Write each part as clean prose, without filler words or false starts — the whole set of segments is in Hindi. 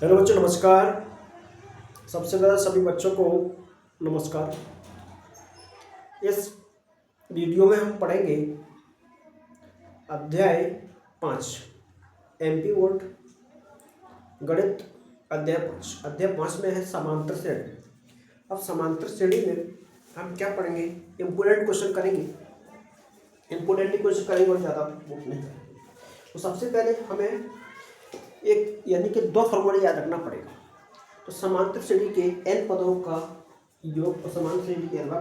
हेलो बच्चों, नमस्कार। सबसे ज़्यादा सभी बच्चों को नमस्कार। इस वीडियो में हम पढ़ेंगे अध्याय 5 एमपी बोर्ड गणित। अध्याय 5 में है समांतर श्रेणी। अब समांतर श्रेणी में हम क्या पढ़ेंगे? इम्पोर्टेंट क्वेश्चन करेंगे। इम्पोर्टेंट क्वेश्चन करेंगे और ज़्यादा बुक नहीं करेंगे। तो सबसे पहले हमें एक यानी कि 2 फॉर्मूले याद रखना पड़ेगा। तो समांतर श्रेणी के n पदों का योग और समांतर श्रेणी के nवां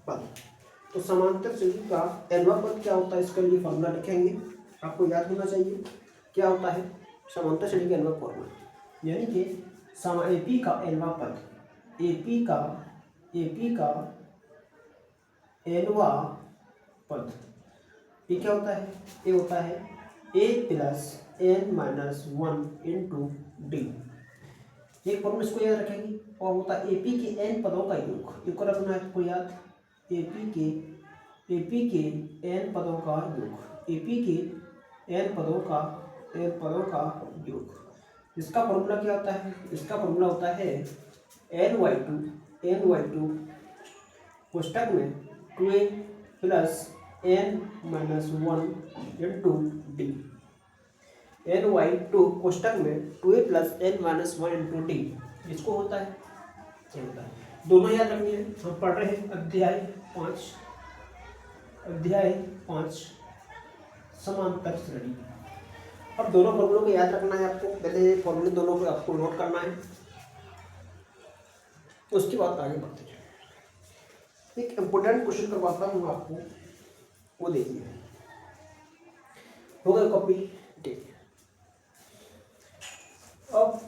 पद। तो समांतर श्रेणी का nवां पद क्या होता है, इसके लिए फॉर्मूला लिखेंगे। आपको याद होना चाहिए क्या होता है समांतर श्रेणी का nवां फॉर्मूला, यानी कि एपी का nवां पद, एपी का nवां पद ये क्या होता है? ये होता है a plus n minus 1 into D. एक फॉर्मूला इसको याद रखेंगे और होता है एपी के n पदों का योग। एक और रखना है आपको याद, एपी के n पदों का योग, एपी के n पदों का योग। इसका फॉर्मूला क्या होता है? इसका फॉर्मूला होता है n/2 कोष्टक में 2a plus n minus 1 into D. n/2 कोष्टक में 2a plus n minus 1 into D. इसको होता है दोनों याद रखनी है। हम पढ़ रहे हैं अध्याय 5 समांतर श्रेणी। अब दोनों फॉर्मूलों को याद रखना है आपको। पहले फॉर्मूले दोनों को आपको नोट करना है, उसके बाद आगे बढ़ते हैं। एक इम्पोर्टेंट क्वेश्चन करवाता हूँ आपको, वो देखिए। हो गया कॉपी? ठीक है। अब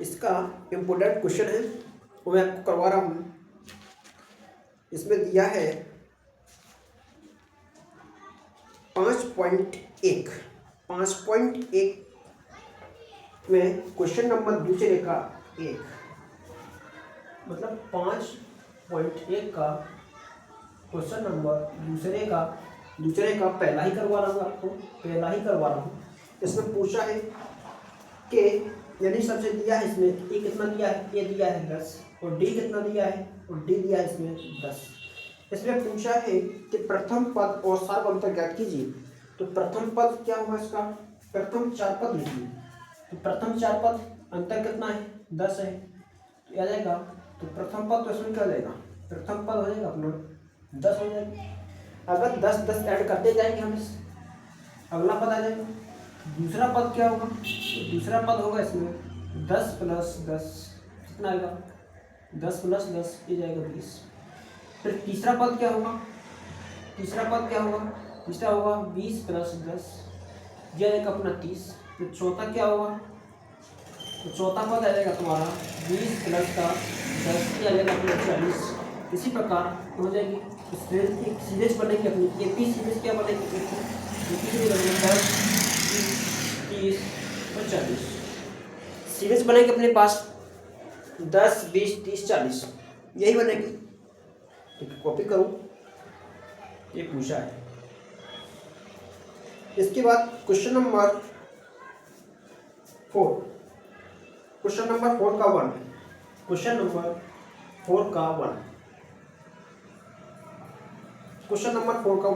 इसका इम्पोर्टेंट क्वेश्चन है वो मैं आपको करवा रहा हूँ। इसमें दिया है 5.1 में क्वेश्चन नंबर दूसरे का 1, मतलब 5.1 का क्वेश्चन नंबर दूसरे का पहला ही करवा रहा हूँ। इसमें पूछा है कि यानी सबसे दिया है इसमें ए कितना दिया है, ए दिया है 10 और डी कितना दिया है, और डी दिया है इसमें 10। इसमें पूछा है कि प्रथम पद और सार अंतर ज्ञात कीजिए। तो प्रथम पद क्या होगा इसका? प्रथम 4 पद लिखिए। तो प्रथम 4 पद अंतर कितना है? 10 है, तो आ जाएगा। तो प्रथम पद तो इसमें क्या हो जाएगा? प्रथम पद हो जाएगा अपना 10 हो जाएगा। अगर 10 ऐड करते जाएंगे हम, अगला पद आ जाएगा। दूसरा पद क्या होगा? तो दूसरा पद होगा इसमें 10 प्लस 10 कितना आएगा? 10 प्लस 10 ये जाएगा 20। फिर तीसरा पद क्या होगा? तीसरा होगा 20 प्लस 10 ये आएगा अपना 30। फिर चौथा क्या होगा? तो चौथा पद आ जाएगा तुम्हारा 20 प्लस का 10 ये आ जाएगा अपना 40। इसी प्रकार हो जाएगी। सीरीज बनेगी अपनी एपी सीरीज क्या बनेगी? एपी सीरीज बनेगी 10 30 और 40। सीरीज बनेगी अपने पास 10 20 30 40 यही बनेगी। तो कॉपी करूँ, ये पूछा है। इसके बाद क्वेश्चन नंबर 4 का 1। क्वेश्चन नंबर 4 का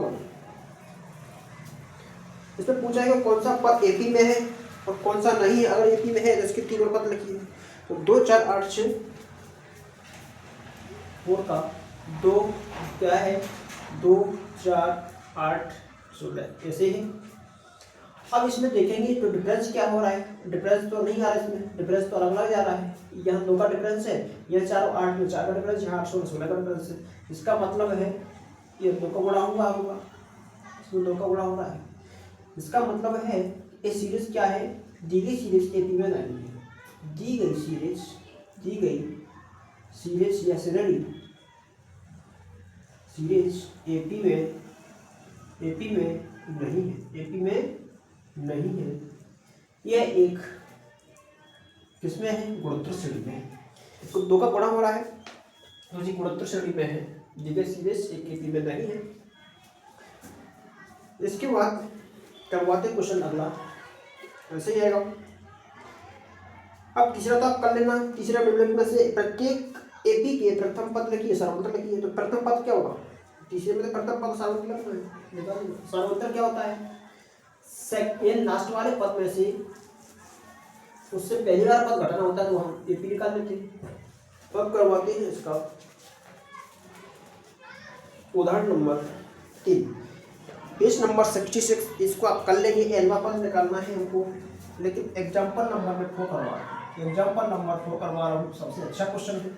1 इसमें पूछा है कि कौन सा पद एपी में है और कौन सा नहीं है। अगर एपी में है तो इसके 3 और पद लिखिए। तो 2 4 8 6 4 का 2 क्या है? 2 4 8 16 ऐसे ही। अब इसमें देखेंगे तो डिफरेंस क्या हो रहा है। डिफरेंस तो नहीं आ रहा है इसमें, डिफरेंस तो अलग अलग जा रहा है। यहाँ 2 का डिफरेंस है, यह 4 और 8 में 4 का डिफरेंस, यहाँ 8 और 16 का डिफरेंस है। इसका मतलब है ये 2 का गुणा हुआ होगा, इसमें 2 का गुणा हो रहा है। इसका मतलब है ये सीरीज क्या है? दी गई सीरीज एपी में नहीं है। दी गई सीरीज या श्रेणी सीरीज एपी में नहीं है। यह एक किसमें है? गुणोत्तर श्रेणी में है। इसको 2 का गुणा हो रहा है तो जी गुणोत्तर श्रेणी में है। दी गई सीरीज एक एपी में नहीं है। इसके बाद करवाते क्वेश्चन अगला ऐसे ही आएगा। अब तीसरा तो आप कर लेना। तीसरा निम्नलिखित में से प्रत्येक एपी के प्रथम पद लिखिए, सार्वत्रिक लिखिए। तो प्रथम पद क्या होगा? तीसरे में तो प्रथम पद सार्वत्रिक है। सार्वत्रिक क्या होता है? सेकंड लास्ट वाले पद में से उससे पहली बार पद घटाना होता है, तो हम एपी निकाल लेते हैं। अब करवाते हैं इसका उदाहरण नंबर 3, पेज नंबर 66। इसको आप कर लेंगे, एनवा पद निकालना है हमको, लेकिन एग्जाम्पल नंबर में 4 करवा रहा हूँ। एग्जाम्पल नंबर 4 करवा रहा हूँ, सबसे अच्छा क्वेश्चन है,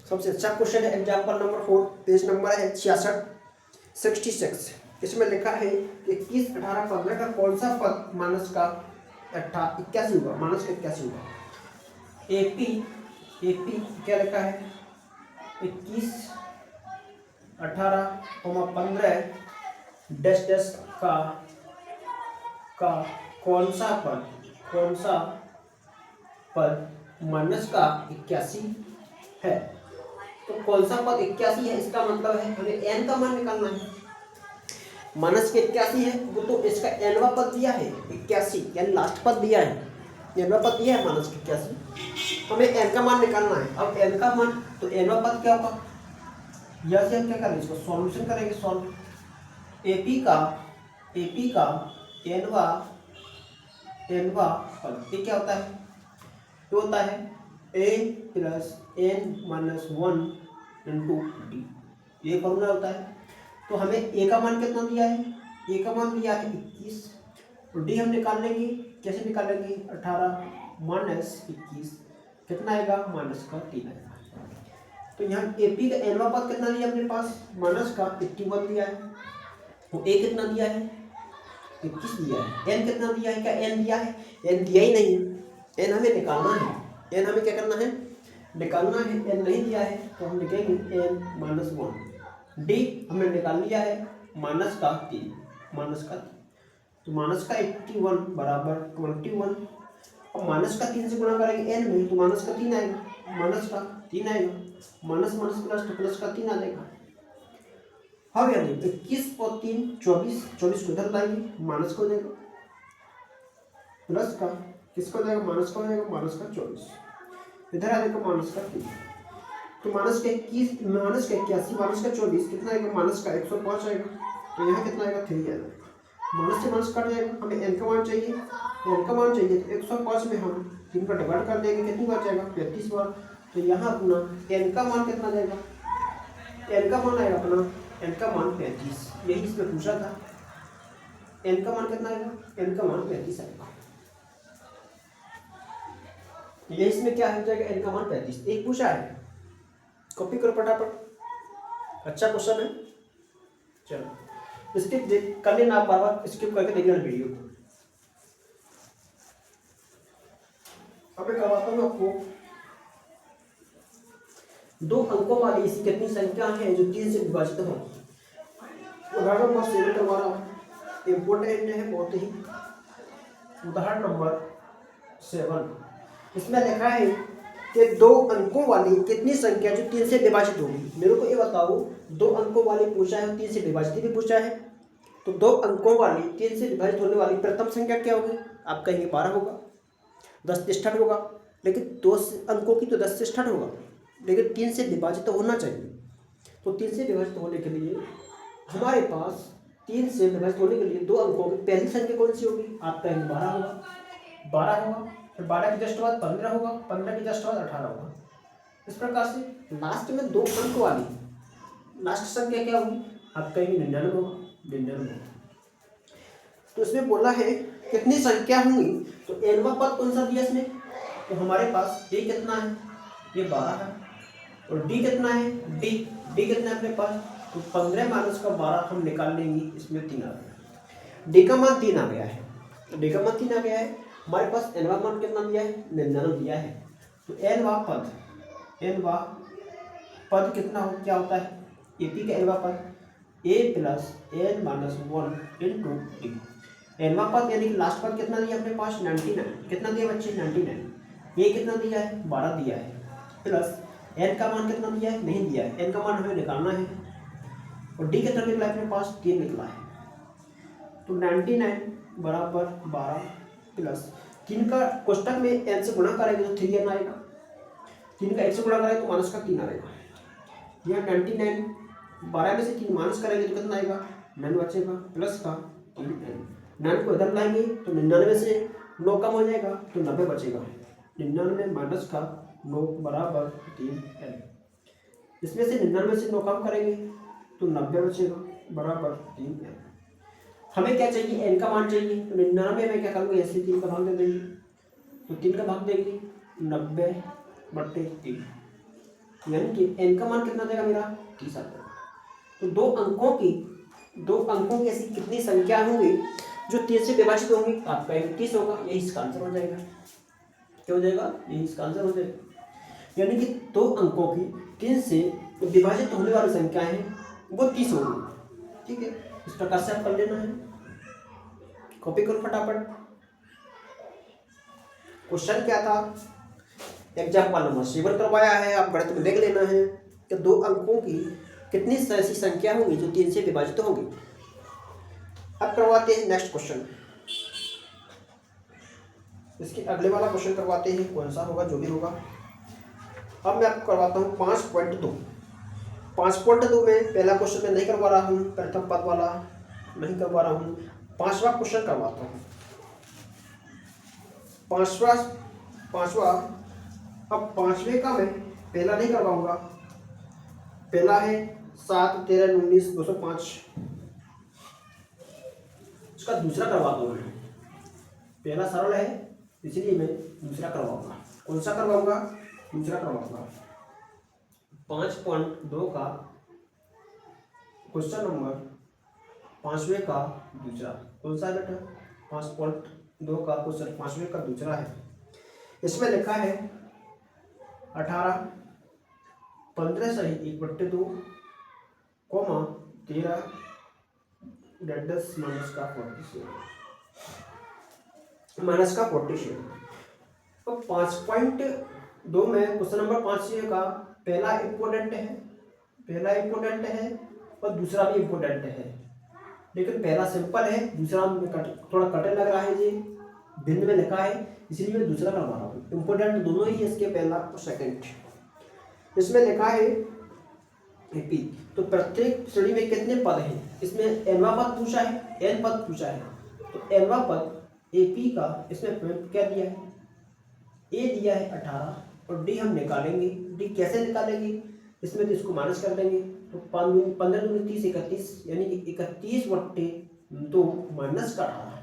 सबसे अच्छा क्वेश्चन है। एग्जाम्पल नंबर 4, पेज नंबर है 66। इसमें लिखा है 21, 18, 15 का कौन सा पद माइनस का 81 होगा? माइनस का 81 होगा। एपी क्या लिखा है? 21, 18, 15 डैश डैश का कौन सा पद माइनस का 81 है? तो कौन सा पद 81 है, इसका मतलब है हमें एन का मान निकालना है। माइनस के 81 है वो, तो इसका एनवा पद दिया है 81, यानी लास्ट पद दिया है, एनवा पद दिया है माइनस के 81, हमें एन का मान निकालना है। अब एन का मान, तो एनवा पद क्या होगा? यह से हम क्या करेंगे, इसको सॉल्यूशन करेंगे। सॉल्व एपी का एनवा पद ये क्या होता है? तो होता है a plus n minus 1 into d, ये फॉर्मूला होता है। तो हमें ए का मान कितना दिया है? ए का मान दिया है 21, और डी हम निकाल लेंगे। कैसे निकालेंगे? 18 माइनस 21 कितना आएगा? माइनस का 3 आएगा। तो यहाँ एपी का एनवा पद कितना दिया अपने पास? माइनस का 81 दिया है। तो ए कितना दिया है? 21 दिया है। एन कितना दिया है? क्या एन दिया है? एन दिया ही नहीं है, एन हमें निकालना है। एन हमें क्या करना है? निकालना है। एन नहीं दिया है तो हम लिखेंगे एन माइनस 1। डी हमने निकाल लिया है माइनस का 3, तो माइनस का 81 बराबर 21। अब माइनस का 3 से गुणा करेंगे एन में, तो माइनस का 3 आएगा, माइनस का 3 आएगा, माइनस माइनस प्लस तो प्लस का 3 आ जाएगा। अब यानी 21 और 3 24 को इधर लाएंगे, माइनस को देगा, प्लस का किसको देगा? माइनस का हो जाएगा, माइनस का 24 इधर आ जाएगा, माइनस का 3। तो माइनस का 21 माइनस का 81 माइनस का 24 कितना आएगा? माइनस का 105 आएगा। तो यहाँ कितना आएगा? 3 आएगा। माइनस से माइनस कट जाएगा, हमें एन का मान चाहिए। एन का मान चाहिए तो 105 में हम 3 का डिवाइड कर देंगे, कितनी बार जाएगा? 35 बार। तो यहाँ अपना एन का मान कितना जाएगा? एन का मान आएगा अपना, एन का मान 35, यही इसमें पूछा था। एन का मान कितना आएगा? एन का मान 35 आएगा। ये इसमें क्या हो जाएगा? एन का मान 35। एक पूछा है, कॉपी करो फटाफट, अच्छा क्वेश्चन है। चलो स्किप कर लेना, आप बार बार स्किप करके देखना वीडियो को। अभी करवाता हूँ आपको 2 अंकों वाली ऐसी कितनी संख्या है जो 3 से विभाजित हो। उदाहरण नंबर 7 करवा रहा हूँ, इम्पोर्टेंट है बहुत ही। उदाहरण नंबर 7, इसमें लिखा है कि 2 अंकों वाली कितनी संख्या जो 3 से विभाजित होगी। मेरे को ये बताओ, 2 अंकों वाली पूछा है, 3 से विभाजित भी पूछा है। तो 2 अंकों वाली 3 से विभाजित होने वाली प्रथम संख्या क्या होगी? आप कहेंगे 12 होगा, 10 से स्टार्ट होगा, लेकिन 2 अंकों की तो 10 से स्टार्ट होगा, लेकिन 3 से विभाजित होना चाहिए। तो 3 से विभाजित होने के लिए हमारे पास 3 से विभाजित होने के लिए 2 अंकों की पहली संख्या कौन सी होगी? आप कहेंगे 12 होगा, 12 होगा, फिर 12 के जस्ट बाद 15 होगा, 15 के जस्ट बाद 18 होगा। इस प्रकार से लास्ट में 2 अंक वाली लास्ट संख्या क्या होगी? आप कहेंगे 99 होगा, 99। तो इसमें बोला है कितनी संख्या होंगी, तो एनवा पद कौन सा दिया इसमें? तो हमारे पास ए कितना है? ये 12 है। और डी कितना है? डी कितना है अपने पास? तो 15 माइनस का 12 हम निकाल लेंगे, इसमें 3 आ गया। डी का मान 3 आ गया है, तो डी का मान 3 आ गया है। हमारे पास एनवा मान कितना दिया है? 99 दिया है। तो एनवा पद कितना हो, क्या होता है? एपी का एनवा पद a plus n minus 1 into d. एनवा पद यानी कि लास्ट पद कितना दिया अपने पास? 99। कितना दिया बच्चे? 99। ए कितना दिया है? 12 दिया है, प्लस एन का मान कितना दिया है? नहीं दिया है, एन का मान हमें निकालना है। और डी कितना निकला है अपने पास? 3 निकला है। तो 99 बराबर 12 प्लस 3 का कोष्टक में n से गुणा करेंगे तो 3n आएगा, 3 का 1 से गुणा करेंगे तो माइनस का 3 आएगा। यह 99 12 में से 3 माइनस करेंगे तो कितना आएगा 9 बचेगा प्लस का 3n। 9 को इधर लाएंगे तो 99 से 9 कम हो जाएगा तो 90 बचेगा। 99 माइनस का 9 बराबर 3n। इसमें से 99 से 9 कम करेंगे तो 90 बचेगा बराबर 3n। हमें क्या चाहिए n का मान चाहिए, तो 99 में क्या करूँगा ऐसे 3 का भाग दे देंगे, तो 3 का भाग देंगे 90/3, यानी कि n का मान कितना देगा मेरा 30 आ जाएगा। तो दो अंकों की ऐसी कितनी संख्या होंगी जो 3 से विभाजित होंगी, आपका 31 होगा, यही इसका आंसर हो जाएगा। क्या हो जाएगा, यही इसका आंसर हो जाएगा। यानी कि 2 अंकों की 3 से विभाजित होने वाली संख्या है वो 30 होगी। ठीक है, इस प्रकार से आप कर लेना है, कॉपी करो फटाफट। क्वेश्चन क्या था, एग्जाम्पल नंबर 7 करवाया है, आप गणित में देख लेना है कि 2 अंकों की कितनी ऐसी संख्या होगी जो 3 से विभाजित होंगी। अब करवाते हैं नेक्स्ट क्वेश्चन, इसके अगले वाला क्वेश्चन करवाते हैं, कौन सा होगा जो भी होगा। अब मैं आपको करवाता हूँ 5.2। 5.2 में पहला क्वेश्चन मैं नहीं करवा रहा हूँ, प्रथम पद वाला नहीं करवा रहा हूँ, 5वां क्वेश्चन करवाता हूँ। पांचवा अब 5वें का मैं पहला नहीं करवाऊंगा, पहला है 7 13 19 205, उसका दूसरा करवाता हूँ मैं। पहला सरल है इसलिए मैं दूसरा करवाऊंगा। कौन सा करवाऊंगा, दूसरा करवाऊंगा। 5.2 का क्वेश्चन नंबर 5वें का दूसरा, कौन सा है बेटा 5.2 का क्वेश्चन 5वें का दूसरा है। इसमें लिखा है 18 15 सही 1/2 कोमा 13 10 माइनस का 47। तो 5.2 में क्वेश्चन नंबर 5 का पहला इम्पोर्टेंट है और दूसरा भी इम्पोर्टेंट है, लेकिन पहला सिंपल है, दूसरा थोड़ा कठिन लग रहा है जी, भिन्न में लिखा है इसलिए मैं दूसरा करवा रहा हूँ। इम्पोर्टेंट दोनों ही है इसके, पहला और सेकंड। इसमें लिखा है एपी, तो प्रत्येक श्रेणी में कितने पद हैं, इसमें nवां पद पूछा है, n पद पूछा है, तो nवां पद एपी का इसमें क्या दिया है, ए दिया है 18 और डी हम निकालेंगे। डी कैसे निकालेंगे, इसमें तो इसको माइनस कर देंगे, तो 15 दूनी 30 31, यानी कि 31/2 माइनस का 18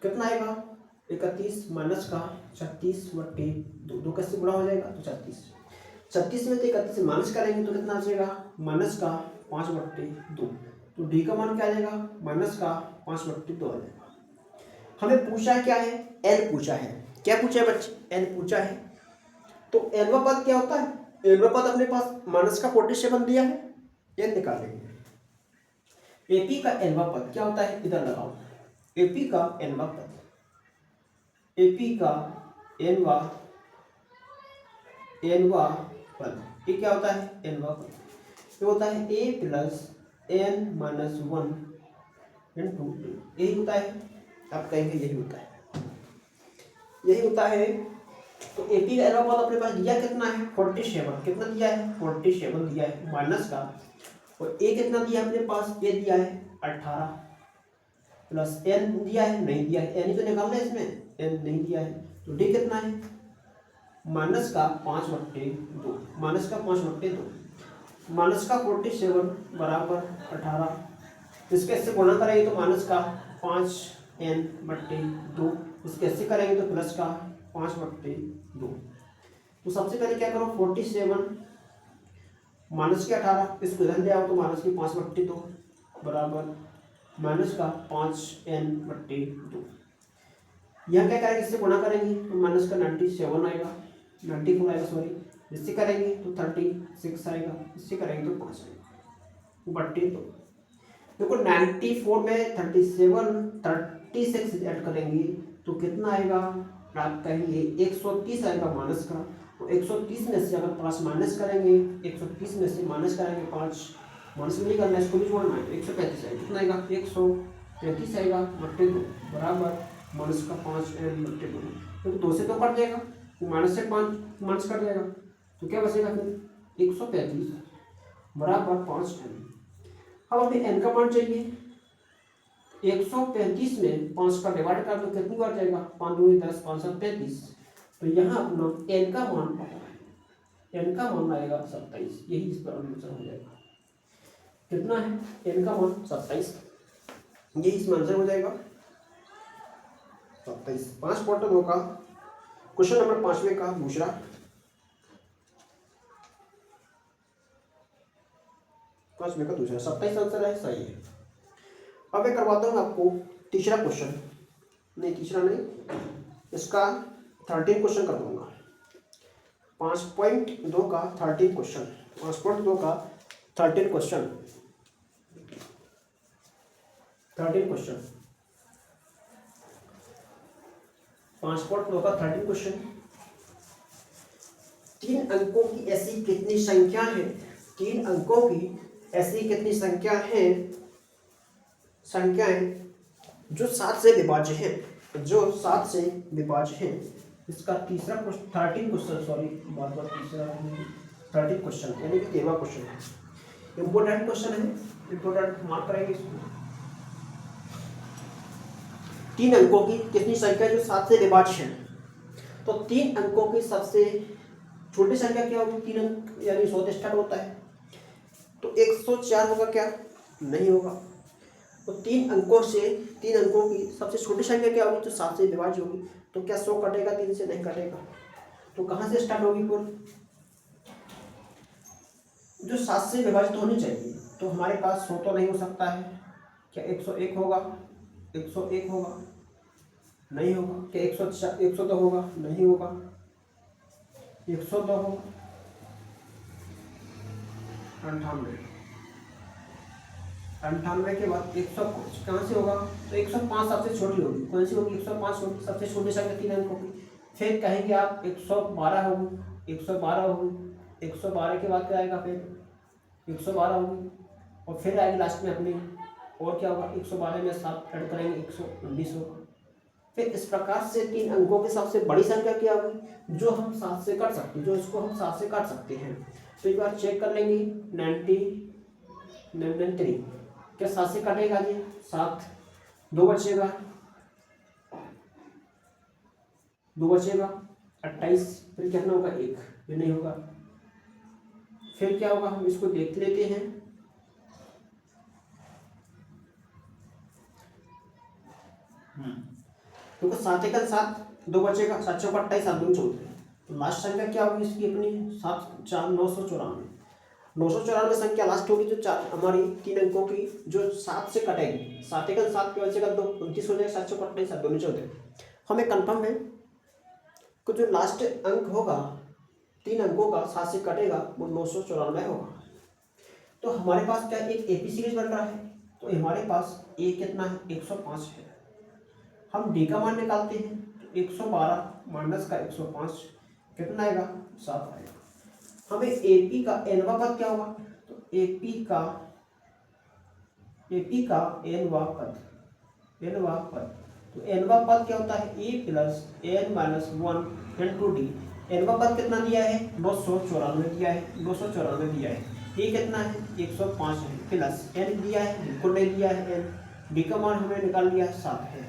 कितना आएगा, 31 माइनस का 36/2, 2 कैसे गुणा हो जाएगा तो 36 में तो 31 से माइनस करेंगे तो कितना आ जाएगा माइनस का 5/2, तो डी का मान क्या आ जाएगा माइनस का 5/2 आ जाएगा। हमें पूछा क्या है, एन पूछा है, क्या पूछा है बच्चे, एन पूछा है। तो एनवा पद क्या होता है, एनवा पद अपने पास माइनस का 47 दिया है, एन निकालेंगे। एपी का एनवा पद क्या होता है, इधर लगाओ, एपी का एनवा पद, एपी का एनवा पद ये क्या होता है, एनवा पद ये होता है a plus n minus 1 into, यही होता है, आप कहेंगे यही होता है। तो एपी का एनवा पद अपने पास दिया कितना है 47, कितना दिया है 47 दिया है माइनस का, और ए कितना दिया है अपने पास, ए दिया है 18 प्लस एन दिया है, नहीं दिया है, एन ही तो निकालना है इसमें, एन नहीं दिया है, तो डी कितना है माइनस का 5/2, माइनस का 5/2, माइनस का 47 बराबर 18, इसके इससे गुणा करेंगे तो माइनस का 5n/2, इसके इससे करेंगे तो प्लस का 5/2। तो सबसे पहले क्या करो 47 माइनस के 18, इसको इधर ले आओ तो माइनस की 5/2 बराबर माइनस का 5n/2। यह क्या करेंगे, इससे गुणा करेंगे तो माइनस का 97 आएगा, 94 आएगा सॉरी, इससे करेंगे तो 36 आएगा, इससे करेंगे तो 5 आएगा बट्टे। तो देखो 94 में 36 ऐड करेंगे तो कितना आएगा, आप कहेंगे 130 आएगा माइनस का, तो 130 में से अगर 5 माइनस करेंगे, 130 में से माइनस करेंगे 5, माइनस में नहीं करना है, इसको भी जोड़ना है, 135 आएगा, कितना आएगा 35 आएगा बट्टे 2 बराबर माइनस का 5m बट्टे 2, क्योंकि 2 से तो कट जाएगा, माइनस से 5 माइनस कट जाएगा, तो क्या बचेगा फिर 135 बराबर 5m। अब हमें n का मान चाहिए, 135 में 5 का डिवाइड कर दो, कितनी बार जाएगा, 5 दूनी 10, 5 7 35, तो यहाँ अपना n का मान पता है, n का मान आएगा 27, यही इस पर आंसर हो जाएगा। कितना है n का मान 27, यही इसमें आंसर हो जाएगा 27। 5.2 का क्वेश्चन नंबर 5वें का दूसरा, पांचवें का दूसरा 27 आंसर है, सही है। अब मैं करवाता हूँ आपको तीसरा क्वेश्चन, नहीं तीसरा नहीं, इसका 13 क्वेश्चन कर दूंगा। 5.2 का 13 क्वेश्चन, 5.2 का 13 क्वेश्चन, 13 क्वेश्चन, 5.2 का 13 क्वेश्चन। 3 अंकों की ऐसी कितनी संख्या है, 3 अंकों की ऐसी कितनी संख्या है, संख्याएं जो 7 से विभाज्य है, जो 7 से विभाज्य है। इसका तीसरा क्वेश्चन 13 क्वेश्चन, सॉरी बार बार तीसरा 13 क्वेश्चन यानी कि 13वां क्वेश्चन है, इंपॉर्टेंट क्वेश्चन है, इंपॉर्टेंट मार्क करेंगे इसको। 3 अंकों की कितनी संख्या जो 7 से विभाज्य है, तो 3 अंकों की सबसे छोटी संख्या क्या होगी, 3 अंक यानी 100 से स्टार्ट होता है, तो 104 होगा क्या, नहीं होगा। तो 3 अंकों की सबसे छोटी संख्या क्या होगी, तो 7 से विभाज्य होगी, तो क्या 100 कटेगा, 3 से नहीं कटेगा, तो कहाँ से स्टार्ट होगी पुर, जो 7 से विभाजित होनी चाहिए, तो हमारे पास 100 तो नहीं हो सकता है, क्या 101 होगा, 101 होगा, नहीं होगा, क्या 102 होगा, नहीं होगा, 102 होगा, 98 के बाद 105 कहाँ से होगा, तो 105 सबसे छोटी होगी, कौन सी होगी, 105 होगी, सबसे छोटी संख्या 3 अंक होगी। फिर कहेंगे आप 112 होगी, 112 होगी, 112 के बाद क्या आएगा, फिर 112 होगी, और फिर आएगी लास्ट में अपनी, और क्या होगा, 112 में 7 ऐड करेंगे 119 होगा। फिर इस प्रकार से 3 अंकों की सबसे बड़ी संख्या क्या होगी, जो हम 7 से काट सकते हैं, जो इसको हम 7 से काट सकते हैं। तो एक बार चेक कर लेंगे, 93 क्या 7 से कटेगा जी, 7, 2 बचेगा, 28, फिर क्या होगा 1, ये नहीं होगा। फिर क्या होगा, हम इसको देख लेते हैं, क्योंकि 7 1 7, 2 बचेगा, 7 चौका 28, 7 दूनी 14, तो लास्ट संख्या क्या होगी इसकी अपनी 7 4 994। 994 संख्या लास्ट होगी, जो हमारी 3 अंकों की जो 7 से कटेगी, 7 1 7 के बचेगा 2, 29 हो जाएगा, 7 चौका 28, 7 दूनी 14। हमें कंफर्म है कि जो लास्ट अंक होगा 3 अंकों का 7 से कटेगा वो 994 होगा। तो हमारे पास क्या एक एपी सीरीज बन रहा है, तो हमारे पास ए कितना है, 105 है। हम डी का मान निकालते हैं, तो 112 माइनस का 105 कितना आएगा, 7 आएगा। हमें एपी का एनवा पद क्या होगा, तो एपी का एनवा पद, तो एनवा पद क्या होता है, a plus n minus 1 into d. एनवा पद कितना दिया है, 994 दिया है, 994 दिया है, ए कितना है 105 है, प्लस एन दिया है, बिल्कुल नहीं दिया है एन, डी का मान हमें निकाल लिया 7 है।